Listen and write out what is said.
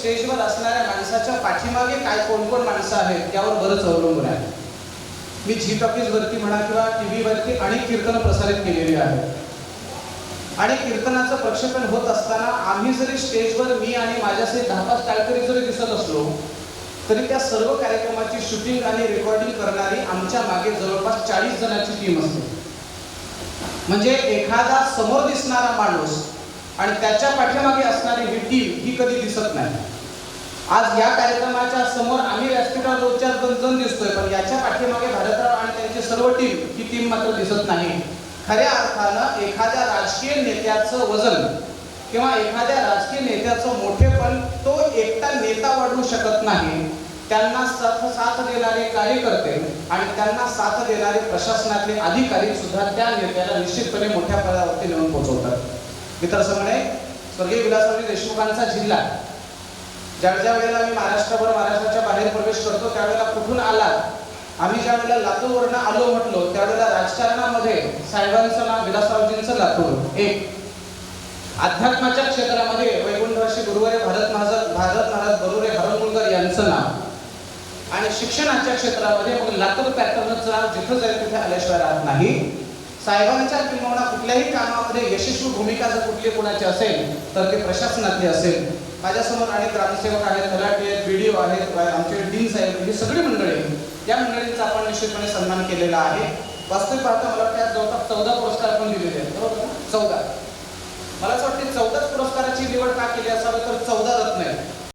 स्टेजवर असणाऱ्या माणसाच्या पाठीमागे काय कोण कोण माणसं आहेत यावर बरंच अवलंबून आहे. मी झी टॉकीज वरती म्हणा किंवा टीव्ही वरती अनेक कीर्तन प्रसारित केलेली आहेत आणि कीर्तनाचं प्रक्षेपण होत असताना आम्ही जरी स्टेजवर मी आणि माझ्यासहित 10-5 टाळकरी जरी दिसत असलो तरी त्या सर्व कार्यक्रमाची शूटिंग आणि रेकॉर्डिंग करणारी आमच्या मागे जवळपास 40 जणांची टीम असते. म्हणजे एखादा समोर दिसणारा माणूस आणि त्याच्या पाठीमागे असणारी ही टीम ही कधी दिसत नाही. आज या कार्यक्रमाच्या समोर आम्ही व्यासपीठावर 2-4 जण दिसतोय, पण याच्या पाठीमागे भारतराव आणि त्यांची सर्व टीम ही टीम मात्र दिसत नाही. खऱ्या अर्थानं एखाद्या राजकीय नेत्याचं वजन किंवा एखाद्या राजकीय नेत्याचं मोठेपण तो एकटा नेता वाढवू शकत नाही. त्यांना साथ देणारे कार्यकर्ते आणि त्यांना साथ देणारे प्रशासनातले अधिकारी सुद्धा त्या नेत्याला निश्चितपणे मोठ्या पदावरती नेऊन पोहोचवतात. मित्रसमने, स्वर्गीय विलासराव देशमुखांचा जिल्हा ज्या वेळेला मी महाराष्ट्राच्या बाहेर प्रवेश करतो त्यावेळेला कुठून आला, आम्ही ज्या वेळेला लातूरवरनं आलो म्हटलो त्यावेळेला राजकारणामध्ये साहेबांचं नाव विलासरावजींचं लातूर एक, अध्यात्माच्या क्षेत्रामध्ये वैकुंठवासी गुरुवारे भारत महाराज बरुरे हरमुलकर यांचं नाव आणि शिक्षणाच्या क्षेत्रामध्ये मग लातूर पॅटर्नचं नाव जिथं जाईल तिथे आल्याशिवाय राहत नाही. साहेबांच्या किंवा कुठल्याही कामामध्ये यशस्वी भूमिका जर कुठली कोणाची असेल तर ते प्रशासनातली असेल. माझ्यासमोर अनेक ग्रामसेवक आहेत, तलाठी आहेत, बीडीओ आहेत, आमचे डीन साहेब, ही सगळी मंडळी, या मंडळींचा आपण निश्चितपणे सन्मान केलेला आहे. वास्तविक पाहता मला वाटतं त्यात जवळपास 14 पुरस्कार आपण दिलेले आहेत, बरोबर? 14. मला असं वाटतं 14 पुरस्काराची निवड का केली असावी तर 14 रत्न आहेत.